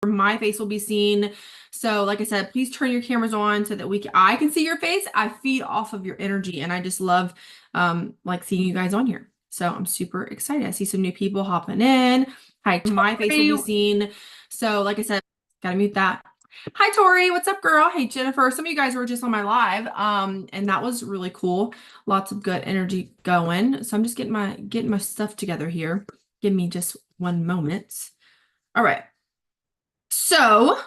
my face will be seen. So like I said, please turn your cameras on so that I can see your face. I feed off of your energy, and I just love like seeing you guys on here. So I'm super excited. I see some new people hopping in. Hi, my face will be seen. So like I said, gotta mute that. Hi, Tori. What's up, girl? Hey, Jennifer. Some of you guys were just on my live, and that was really cool. Lots of good energy going. So I'm just getting my stuff together here. Give me just one moment. All right. So,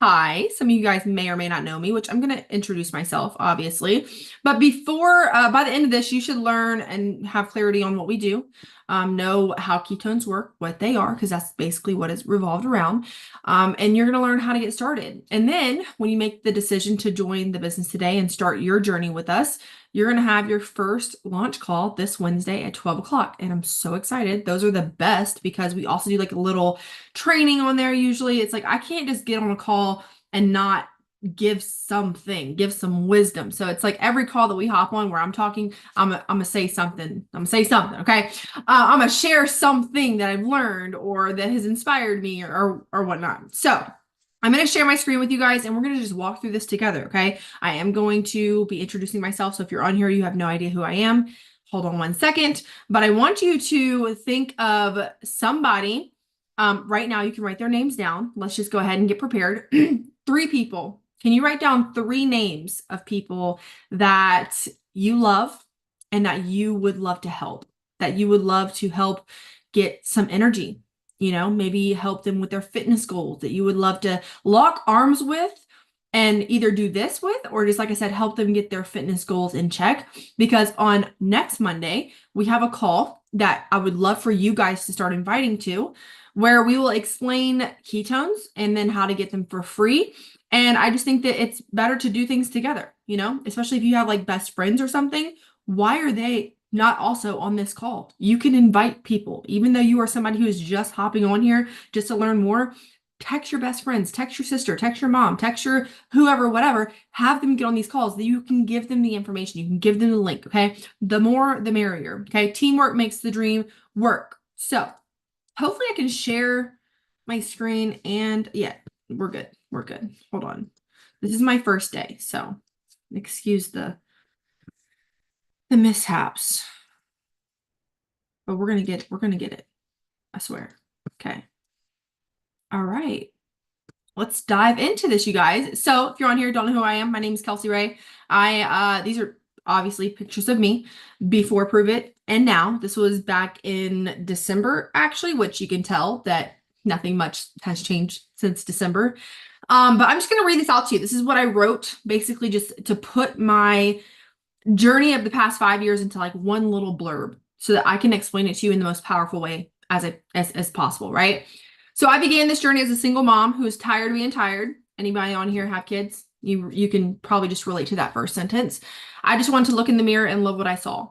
hi. Some of you guys may or may not know me, which I'm going to introduce myself, obviously. But before, by the end of this, you should learn and have clarity on what we do. Know how ketones work, what they are, because that's basically what it's revolved around. And you're going to learn how to get started. And then when you make the decision to join the business today and start your journey with us, you're going to have your first launch call this Wednesday at 12 o'clock. And I'm so excited. Those are the best because we also do like a little training on there. Usually it's like, I can't just get on a call and not give some wisdom. So it's like every call that we hop on where I'm talking, I'm gonna say something. Okay. I'm gonna share something that I've learned or that has inspired me or whatnot. So I'm going to share my screen with you guys and we're going to just walk through this together. Okay. I am going to be introducing myself. So if you're on here, you have no idea who I am. Hold on one second, but I want you to think of somebody. Right now you can write their names down. Let's just go ahead and get prepared. 3 people. Can you write down 3 names of people that you love and that you would love to help, that you would love to help get some energy? You know, maybe help them with their fitness goals that you would love to lock arms with and either do this with, or just like I said, help them get their fitness goals in check. Because on next Monday, we have a call that I would love for you guys to start inviting to, where we will explain ketones and then how to get them for free. And I just think that it's better to do things together, you know, especially if you have like best friends or something. Why are they not also on this call? You can invite people, even though you are somebody who is just hopping on here just to learn more. Text your best friends, text your sister, text your mom, text your whoever, whatever, have them get on these calls that you can give them the information. You can give them the link. Okay. The more, the merrier. Okay. Teamwork makes the dream work. So hopefully I can share my screen and yeah, we're good. We're good. Hold on. This is my first day. So excuse the mishaps, but we're going to get it. I swear. Okay. All right. Let's dive into this, you guys. So if you're on here, don't know who I am. My name is Kelsey Ray. These are obviously pictures of me before Prove It and now. This was back in December, actually, which you can tell that nothing much has changed since December. But I'm just going to read this out to you. This is what I wrote, basically just to put my journey of the past 5 years into like one little blurb so that I can explain it to you in the most powerful way as possible, right? So I began this journey as a single mom who is tired of being tired. Anybody on here have kids? You can probably just relate to that first sentence. I just wanted to look in the mirror and love what I saw.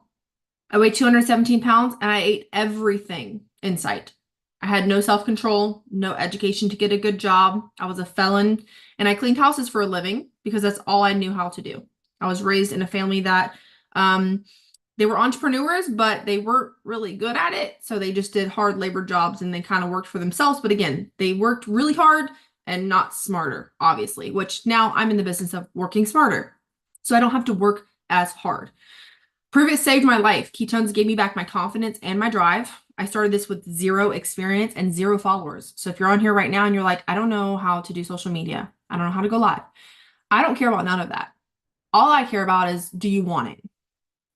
I weighed 217 pounds and I ate everything in sight. I had no self-control, no education to get a good job. I was a felon and I cleaned houses for a living because that's all I knew how to do. I was raised in a family that they were entrepreneurs, but they weren't really good at it. So they just did hard labor jobs and they kind of worked for themselves. But again, they worked really hard and not smarter, obviously, which now I'm in the business of working smarter. So I don't have to work as hard. Prove It saved my life. Ketones gave me back my confidence and my drive. I started this with 0 experience and 0 followers. So if you're on here right now and you're like, I don't know how to do social media, I don't know how to go live, I don't care about none of that. All I care about is, do you want it?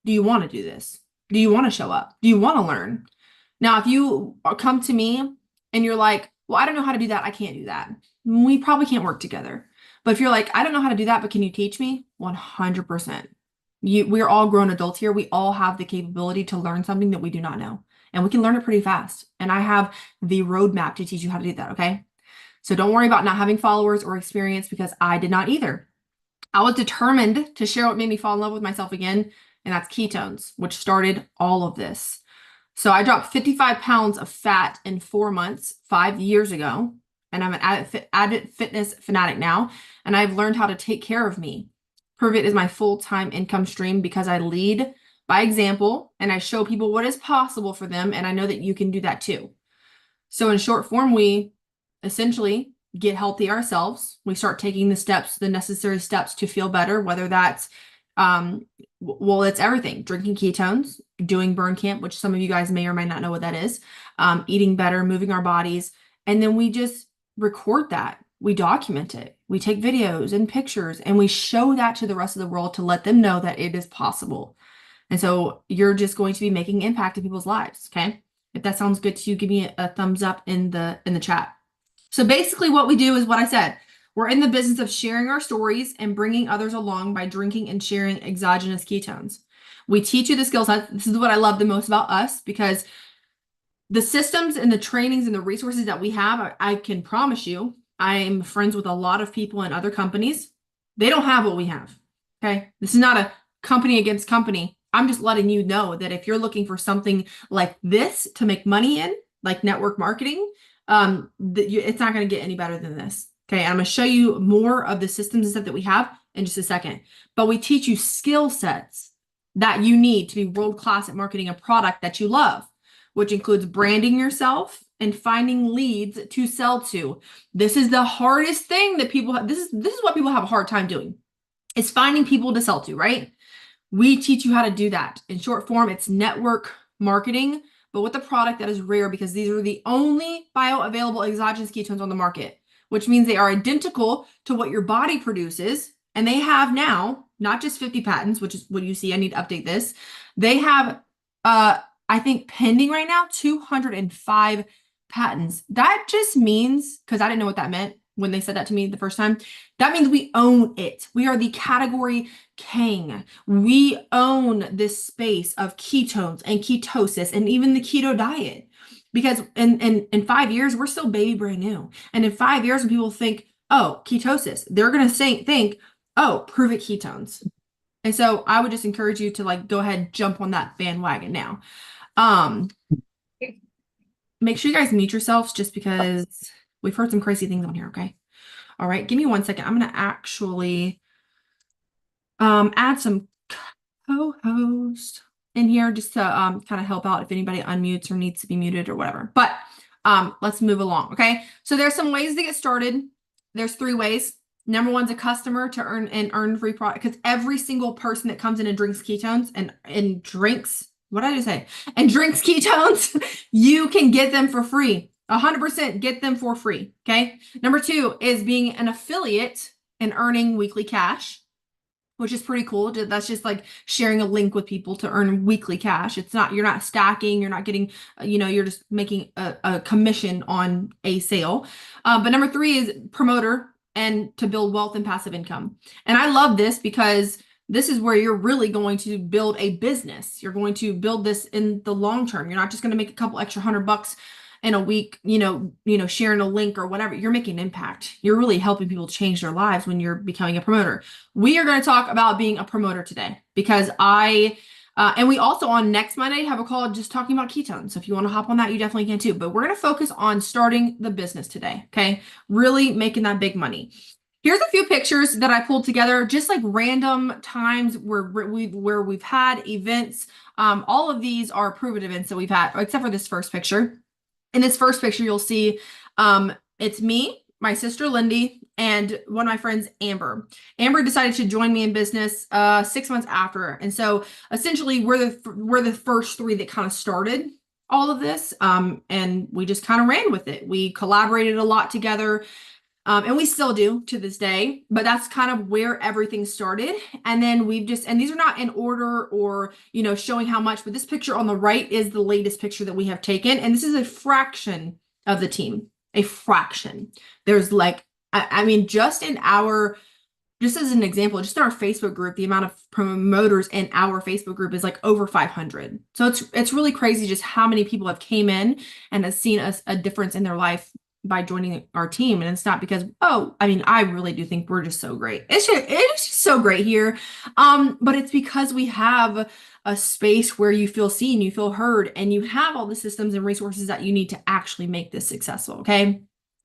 Do you want to do this? Do you want to show up? Do you want to learn? Now, if you come to me and you're like, well, I don't know how to do that, I can't do that, we probably can't work together. But if you're like, I don't know how to do that, but can you teach me? 100%. We're all grown adults here. We all have the capability to learn something that we do not know. And we can learn it pretty fast. And I have the roadmap to teach you how to do that, okay? So don't worry about not having followers or experience because I did not either. I was determined to share what made me fall in love with myself again, and that's ketones, which started all of this. So I dropped 55 pounds of fat in 4 months, 5 years ago, and I'm an avid fitness fanatic now, and I've learned how to take care of me. Prove It is my full-time income stream because I lead by example, and I show people what is possible for them, and I know that you can do that too. So in short form, we essentially get healthy ourselves. We start taking the necessary steps to feel better, whether that's, well, it's everything, drinking ketones, doing burn camp, which some of you guys may or may not know what that is, eating better, moving our bodies. And then we just record that. We document it. We take videos and pictures and we show that to the rest of the world to let them know that it is possible. And so you're just going to be making impact in people's lives. Okay. If that sounds good to you, give me a thumbs up in the chat. So basically what we do is what I said. We're in the business of sharing our stories and bringing others along by drinking and sharing exogenous ketones. We teach you the skill sets. This is what I love the most about us, because the systems and the trainings and the resources that we have, I can promise you, I'm friends with a lot of people in other companies. They don't have what we have. Okay. This is not a company against company. I'm just letting you know that if you're looking for something like this to make money in, like network marketing, it's not going to get any better than this. Okay. I'm going to show you more of the systems and stuff that we have in just a second, but we teach you skill sets that you need to be world-class at marketing a product that you love, which includes branding yourself and finding leads to sell to. This is the hardest thing that people have. This is what people have a hard time doing, is finding people to sell to, right? We teach you how to do that. In short form, it's network marketing, but with a product that is rare, because these are the only bioavailable exogenous ketones on the market, which means they are identical to what your body produces. And they have now not just 50 patents, which is what you see. I need to update this. They have, I think pending right now, 205 patents. That just means, because I didn't know what that meant when they said that to me the first time, that means we own it. We are the category king. We own this space of ketones and ketosis and even the keto diet. Because in 5 years, we're still baby brand new. And in 5 years, when people think, oh, ketosis, they're going to think, oh, prove it ketones. And so I would just encourage you to go ahead and jump on that bandwagon now. Make sure you guys mute yourselves, just because we've heard some crazy things on here. Okay. All right. Give me 1 second. I'm going to actually add some co-host in here just to kind of help out if anybody unmutes or needs to be muted or whatever. But let's move along. Okay. So there's some ways to get started. There's 3 ways. Number 1's a customer to earn free product, because every single person that comes in and drinks ketones and drinks, what did I just say? And drinks ketones, you can get them for free. 100% get them for free. Okay. Number 2 is being an affiliate and earning weekly cash, which is pretty cool. That's just like sharing a link with people to earn weekly cash. It's not, you're not stacking, you're not getting, you're just making a commission on a sale. But number 3 is promoter, and to build wealth and passive income. And I love this, because this is where you're really going to build a business. You're going to build this in the long term. You're not just going to make a couple extra $100 in a week, sharing a link or whatever. You're making an impact. You're really helping people change their lives when you're becoming a promoter. We are going to talk about being a promoter today, because and we also on next Monday have a call just talking about ketones. So if you want to hop on that, you definitely can too. But we're going to focus on starting the business today. Okay. Really making that big money. Here's a few pictures that I pulled together, just like random times where we've had events. All of these are proven events that we've had, except for this first picture. In this first picture, you'll see it's me, my sister Lindy, and one of my friends, Amber. Amber decided to join me in business 6 months after. And so essentially we're the first 3 that kind of started all of this. And we just kind of ran with it. We collaborated a lot together. And we still do to this day, but that's kind of where everything started. And then and these are not in order or, showing how much, but this picture on the right is the latest picture that we have taken. And this is a fraction of the team, a fraction. There's just as an example, just in our Facebook group, the amount of promoters in our Facebook group is over 500. So it's really crazy just how many people have came in and have seen a difference in their life by joining our team. And it's not because, I really do think we're just so great. It's just so great here. But it's because we have a space where you feel seen, you feel heard, and you have all the systems and resources that you need to actually make this successful. Okay.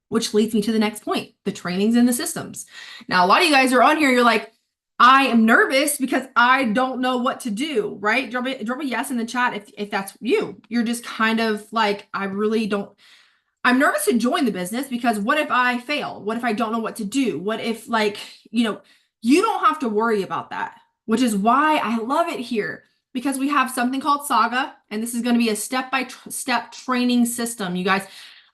Which leads me to the next point, the trainings and the systems. Now, a lot of you guys are on here. You're like, I am nervous because I don't know what to do, right? Drop a yes in the chat if that's you. You're just kind of like, I really don't. I'm nervous to join the business because what if I fail? What if I don't know what to do? What if, like, you don't have to worry about that, which is why I love it here, because we have something called Saga, and this is going to be a step-by-step training system, you guys.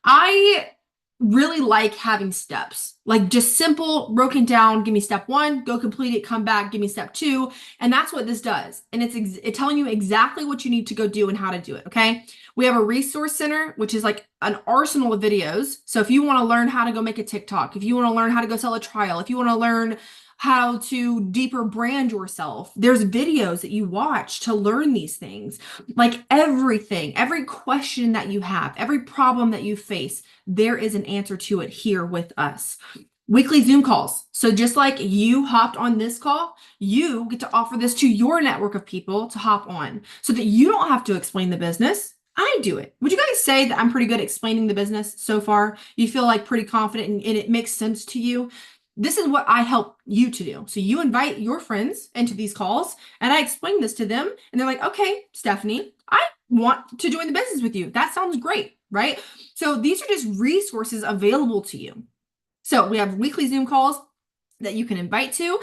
I really like having steps, like just simple, broken down. Give me step one, go complete it, come back, give me step two. And that's what this does. And it's telling you exactly what you need to go do and how to do it. Okay. We have a resource center, which is like an arsenal of videos. So if you want to learn how to go make a TikTok, if you want to learn how to go sell a trial, if you want to learn how to deeper brand yourself, there's videos that you watch to learn these things. Like everything, every question that you have, every problem that you face, there is an answer to it here with us. Weekly Zoom calls. So just like you hopped on this call, you get to offer this to your network of people to hop on so that you don't have to explain the business. I do it. Would you guys say that I'm pretty good at explaining the business so far? You feel like pretty confident and it makes sense to you? This is what I help you to do. So you invite your friends into these calls and I explain this to them and they're like, okay, Stephanie, I want to join the business with you. That sounds great, right? So these are just resources available to you. So we have weekly Zoom calls that you can invite to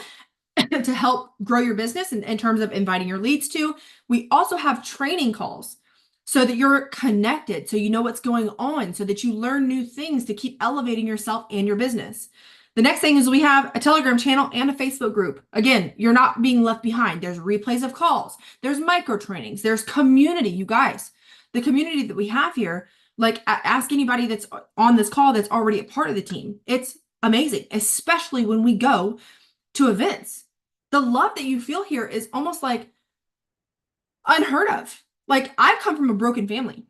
help grow your business in terms of inviting your leads to. We also have training calls so that you're connected, so you know what's going on, so that you learn new things to keep elevating yourself and your business. The next thing is we have a Telegram channel and a Facebook group. Again, you're not being left behind. There's replays of calls. There's micro trainings. There's community, you guys. The community that we have here, like ask anybody that's on this call that's already a part of the team. It's amazing, especially when we go to events. The love that you feel here is almost like unheard of. Like I've come from a broken family.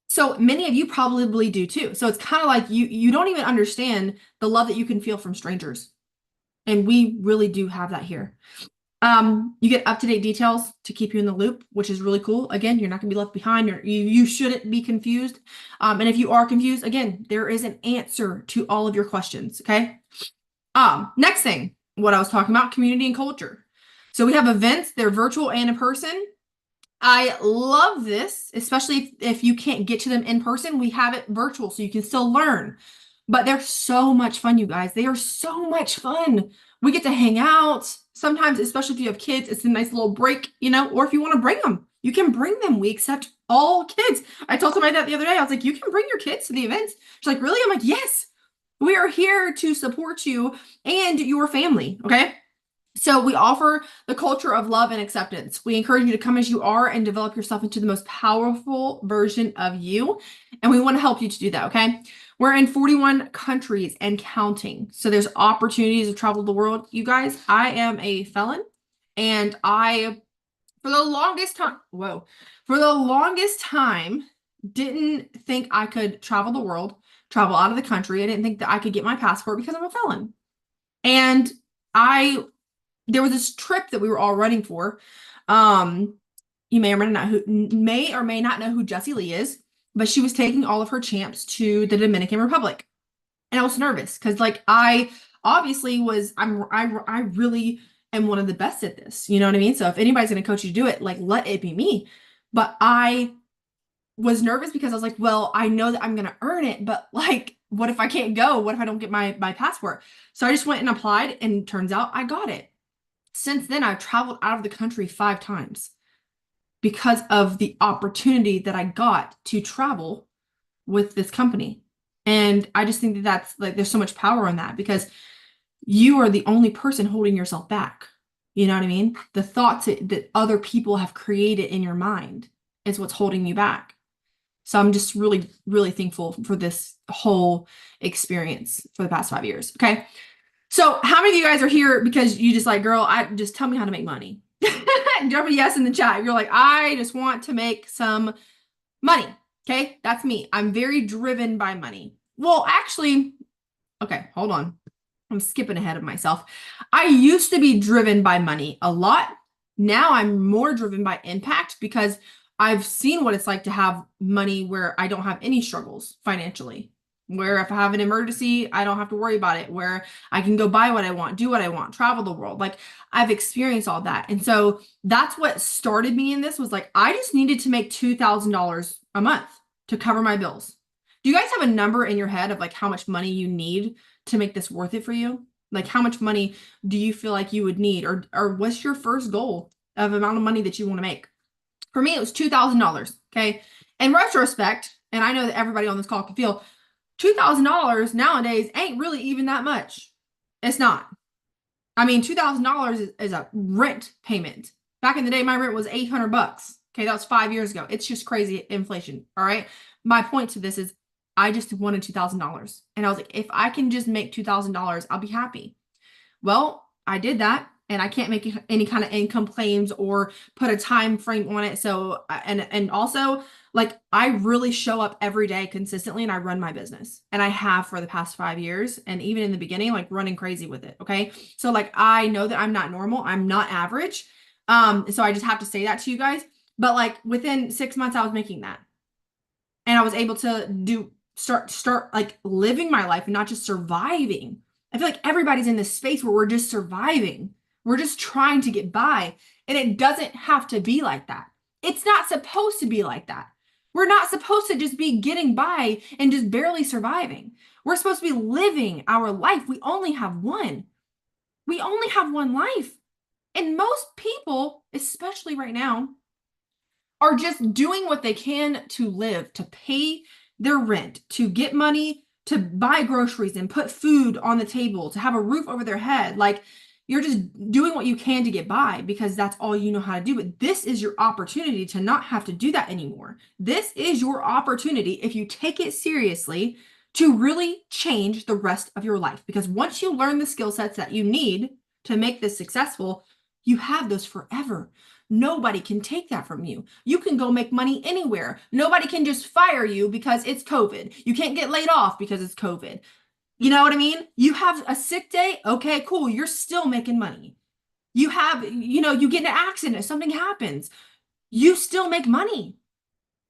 So many of you probably do too. So it's kind of like you don't even understand the love that you can feel from strangers. And we really do have that here. You get up-to-date details to keep you in the loop, which is really cool. Again, you're not going to be left behind. You shouldn't be confused. And if you are confused, again, there is an answer to all of your questions. Okay. Next thing, what I was talking about, community and culture. So we have events, they're virtual and in person. I love this, especially if you can't get to them in person. We have it virtual so you can still learn. But they're so much fun, you guys. They are so much fun. We get to hang out. Sometimes, especially if you have kids, it's a nice little break, or if you want to bring them, you can bring them. We accept all kids. I told somebody that the other day. I was like, you can bring your kids to the events. She's like, really? I'm like, yes, we are here to support you and your family. Okay. So we offer the culture of love and acceptance. We encourage you to come as you are and develop yourself into the most powerful version of you. And we want to help you to do that, okay? We're in 41 countries and counting. So there's opportunities to travel the world. You guys, I am a felon and for the longest time, didn't think I could travel the world, travel out of the country. I didn't think that I could get my passport because I'm a felon. And there was this trip that we were all running for. You may or may not know who Jessie Lee is, but she was taking all of her champs to the Dominican Republic. And I was nervous because I obviously I really am one of the best at this. You know what I mean? So if anybody's going to coach you to do it, let it be me. But I was nervous because I was like, well, I know that I'm going to earn it, but what if I can't go? What if I don't get my passport? So I just went and applied and turns out I got it. Since then, I've traveled out of the country 5 times because of the opportunity that I got to travel with this company. And I just think that that's there's so much power in that because you are the only person holding yourself back. You know what I mean? The thoughts that other people have created in your mind is what's holding you back. So I'm just really, really thankful for this whole experience for the past 5 years. Okay. So how many of you guys are here because you just girl, just tell me how to make money. Drop a yes in the chat. You're like, I just want to make some money. Okay. That's me. I'm very driven by money. Well, actually, okay, hold on. I'm skipping ahead of myself. I used to be driven by money a lot. Now I'm more driven by impact because I've seen what it's like to have money where I don't have any struggles financially. Where if I have an emergency, I don't have to worry about it, where I can go buy what I want, do what I want, travel the world. I've experienced all that. And so that's what started me in this was I just needed to make $2,000 a month to cover my bills. Do you guys have a number in your head of like how much money you need to make this worth it for you? Like how much money do you feel like you would need, or what's your first goal of amount of money that you want to make? For me, it was $2,000. Okay. In retrospect, and I know that everybody on this call can feel $2,000 nowadays ain't really even that much. It's not. I mean, $2,000 is a rent payment. Back in the day, my rent was $800. Okay, that was 5 years ago. It's just crazy inflation. All right. My point to this is I just wanted $2,000. And I was like, if I can just make $2,000, I'll be happy. Well, I did that, and I can't make any kind of income claims or put a time frame on it. So, and also, like, I really show up every day consistently, and I run my business, and I have for the past 5 years, and even in the beginning, like running crazy with it. Okay, so like I know that I'm not normal, I'm not average. So I just have to say that to you guys. But like within 6 months, I was making that, and I was able to start like living my life and not just surviving. I feel like everybody's in this space where we're just surviving. We're just trying to get by. And it doesn't have to be like that. It's not supposed to be like that. We're not supposed to just be getting by and just barely surviving. We're supposed to be living our life. We only have one. We only have one life. And most people, especially right now, are just doing what they can to live, to pay their rent, to get money, to buy groceries and put food on the table, to have a roof over their head. Like you're just doing what you can to get by because that's all you know how to do. But this is your opportunity to not have to do that anymore. This is your opportunity, if you take it seriously, to really change the rest of your life. Because once you learn the skill sets that you need to make this successful, you have those forever. Nobody can take that from you. You can go make money anywhere. Nobody can just fire you because it's COVID. You can't get laid off because it's COVID. You know what I mean? You have a sick day. Okay, cool. You're still making money. You have, you get in an accident, something happens. You still make money.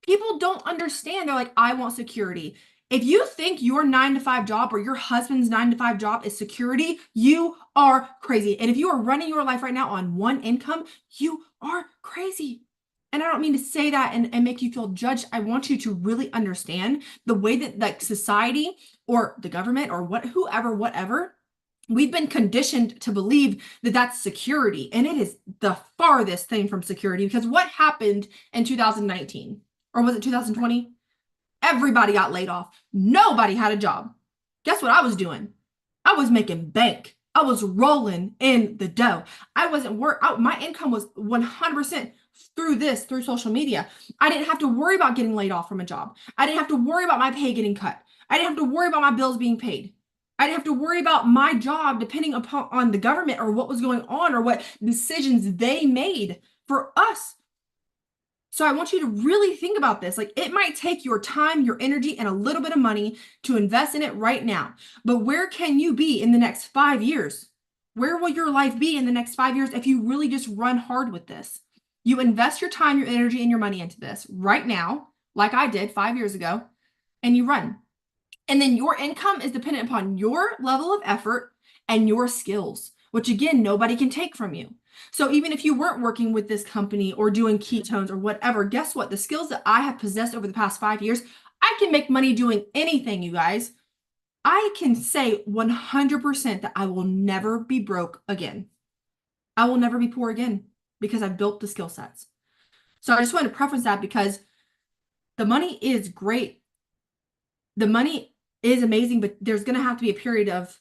People don't understand. They're like, I want security. If you think your 9 to 5 job or your husband's 9 to 5 job is security, you are crazy. And if you are running your life right now on one income, you are crazy. And I don't mean to say that and make you feel judged. I want you to really understand the way that like society or the government or whatever, we've been conditioned to believe that that's security. And it is the farthest thing from security, because what happened in 2019? Or was it 2020? Everybody got laid off. Nobody had a job. Guess what I was doing? I was making bank. I was rolling in the dough. I wasn't my income was 100% through social media. I didn't have to worry about getting laid off from a job. I didn't have to worry about my pay getting cut. I didn't have to worry about my bills being paid. I didn't have to worry about my job depending on the government or what was going on or what decisions they made for us. So I want you to really think about this. Like, it might take your time, your energy, and a little bit of money to invest in it right now. But where can you be in the next 5 years? Where will your life be in the next 5 years if you really just run hard with this? You invest your time, your energy, and your money into this right now, like I did 5 years ago, and you run. And then your income is dependent upon your level of effort and your skills, which again, nobody can take from you. So even if you weren't working with this company or doing ketones or whatever, guess what? The skills that I have possessed over the past 5 years, I can make money doing anything, you guys. I can say 100% that I will never be broke again. I will never be poor again because I've built the skill sets. So I just want to preface that because the money is great. The money is amazing, but there's going to have to be a period of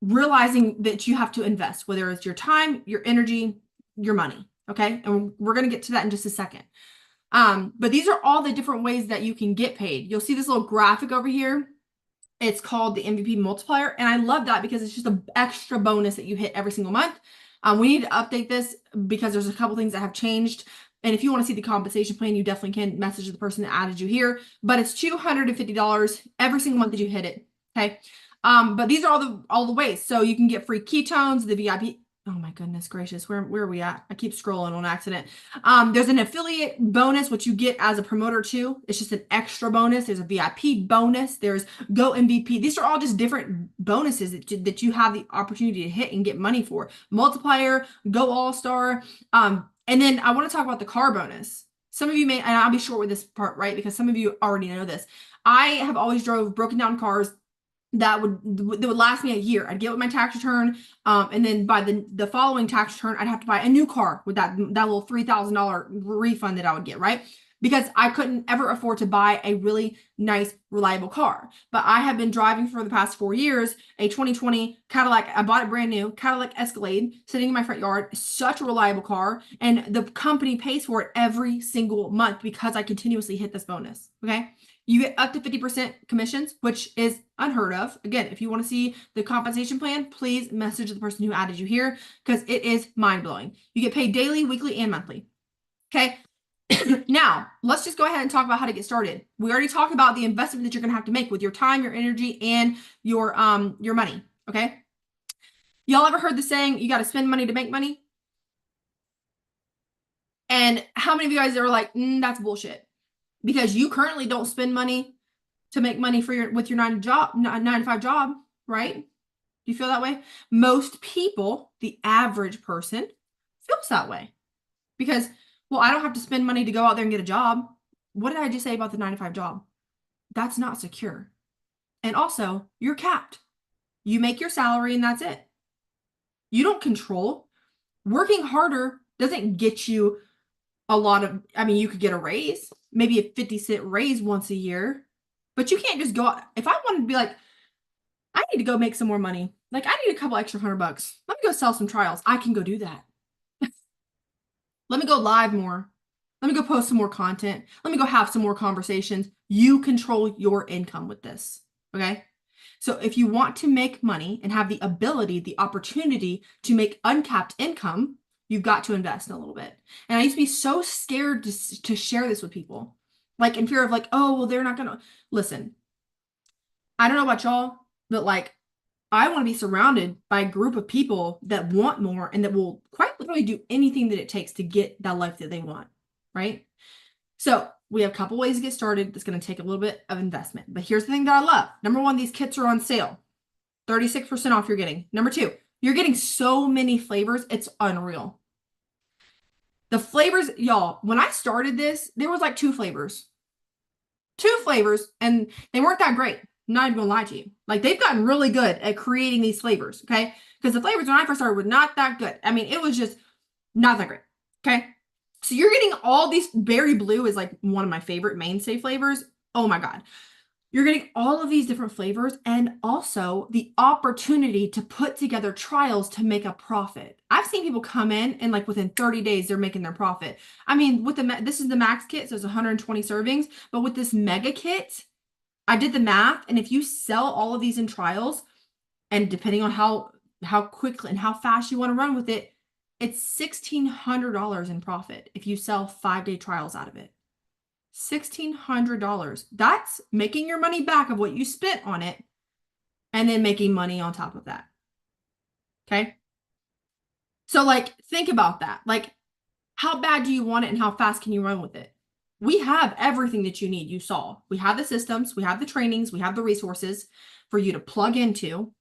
realizing that you have to invest, whether it's your time, your energy, your money. Okay. And we're going to get to that in just a second. But these are all the different ways that you can get paid. You'll see this little graphic over here. It's called the MVP multiplier. And I love that because it's just an extra bonus that you hit every single month. We need to update this because there's a couple things that have changed. And if you want to see the compensation plan, you definitely can message the person that added you here. But it's $250 every single month that you hit it. Okay. But these are all the ways. So you can get free ketones, the VIP. Oh my goodness gracious. Where are we at? I keep scrolling on accident. There's an affiliate bonus, which you get as a promoter too. It's just an extra bonus. There's a VIP bonus. There's Go MVP. These are all just different bonuses that you have the opportunity to hit and get money for. Multiplier, Go All-Star. And then I want to talk about the car bonus. Some of you may, and I'll be short with this part, right? Because some of you already know this. I have always drove broken down cars that would last me a year. I'd get with my tax return, and then by the following tax return, I'd have to buy a new car with that little $3,000 refund that I would get, right? Because I couldn't ever afford to buy a really nice, reliable car. But I have been driving for the past 4 years a 2020 Cadillac. I bought it brand new, Cadillac Escalade, sitting in my front yard. Such a reliable car, and the company pays for it every single month because I continuously hit this bonus. Okay. You get up to 50% commissions, which is unheard of. Again, if you want to see the compensation plan, please message the person who added you here because it is mind-blowing. You get paid daily, weekly, and monthly. Okay. Now, let's just go ahead and talk about how to get started. We already talked about the investment that you're going to have to make with your time, your energy, and your money. Okay. Y'all ever heard the saying, you got to spend money to make money? And how many of you guys are like, that's bullshit? Because you currently don't spend money to make money for with your 9 to 5 job, right? Do you feel that way? Most people, the average person, feels that way because, well, I don't have to spend money to go out there and get a job. What did I just say about the 9 to 5 job? That's not secure. And also, you're capped. You make your salary and that's it. You don't control. Working harder doesn't get you a lot of, I mean, you could get a raise, maybe a 50-cent raise once a year, but you can't just go, if I wanted to be like, I need to go make some more money, like I need a couple extra $100, let me go sell some trials, I can go do that. Let me go live more. Let me go post some more content. Let me go have some more conversations. You control your income with this, okay? So if you want to make money and have the ability, the opportunity to make uncapped income, you've got to invest a little bit. And I used to be so scared to share this with people, like in fear of like, oh, well, they're not going to listen. I don't know about y'all, but like, I want to be surrounded by a group of people that want more and that will quite literally do anything that it takes to get that life that they want, right? So we have a couple ways to get started. That's going to take a little bit of investment. But here's the thing that I love. Number one, these kits are on sale. 36% off you're getting. Number two, you're getting so many flavors. It's unreal. The flavors, y'all, when I started this, there was like 2 flavors. 2 flavors, and they weren't that great. Not even gonna lie to you. Like, they've gotten really good at creating these flavors, okay? Because the flavors when I first started were not that good. I mean, it was just not that great, okay? So you're getting all these, berry blue is like one of my favorite mainstay flavors. Oh my God. You're getting all of these different flavors and also the opportunity to put together trials to make a profit. I've seen people come in and like within 30 days, they're making their profit. I mean, with this is the max kit, so it's 120 servings, but with this mega kit, I did the math, and if you sell all of these in trials, and depending on how quickly and how fast you want to run with it, it's $1,600 in profit if you sell 5-day trials out of it. $1,600. That's making your money back of what you spent on it and then making money on top of that. Okay. So like, think about that. Like, how bad do you want it and how fast can you run with it? We have everything that you need. You saw, we have the systems, we have the trainings, we have the resources for you to plug into.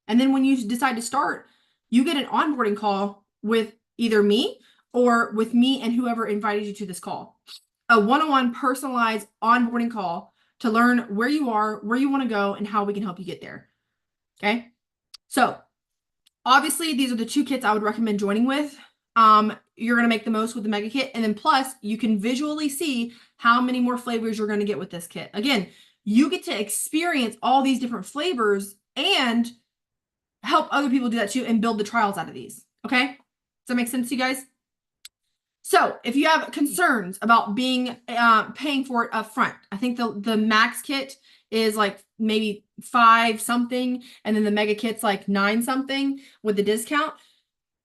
And then when you decide to start, you get an onboarding call with either me or with me and whoever invited you to this call. A one-on-one personalized onboarding call to learn where you are, where you want to go, and how we can help you get there. Okay. So obviously these are the 2 kits I would recommend joining with. You're going to make the most with the mega kit. And then plus you can visually see how many more flavors you're going to get with this kit. Again, you get to experience all these different flavors and help other people do that too and build the trials out of these. Okay. Does that make sense to you guys? So if you have concerns about paying for it up front, I think the max kit is like maybe 5 something, and then the mega kit's like 9 something with the discount.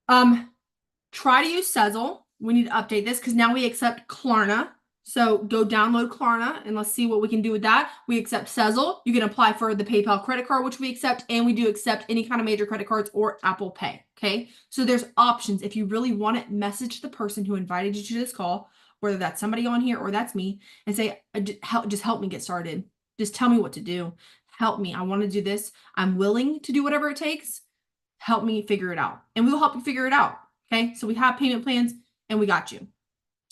Try to use Sezzle. We need to update this because now we accept Klarna. So go download Klarna and let's see what we can do with that. We accept Sezzle. You can apply for the PayPal credit card, which we accept, and we do accept any kind of major credit cards or Apple Pay. Okay. So there's options. If you really want it, message the person who invited you to this call, whether that's somebody on here or that's me, and say, just help me get started. Just tell me what to do. Help me. I want to do this. I'm willing to do whatever it takes. Help me figure it out. And we'll help you figure it out. Okay. So we have payment plans and we got you.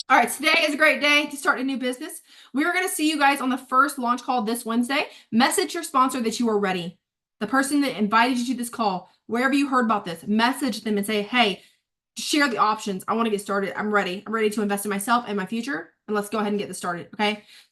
All right, today is a great day to start a new business. We are going to see you guys on the first launch call this Wednesday. Message your sponsor that you are ready. The person that invited you to this call, wherever you heard about this, message them and say, hey, share the options. I want to get started. I'm ready. I'm ready to invest in myself and my future. And let's go ahead and get this started. Okay.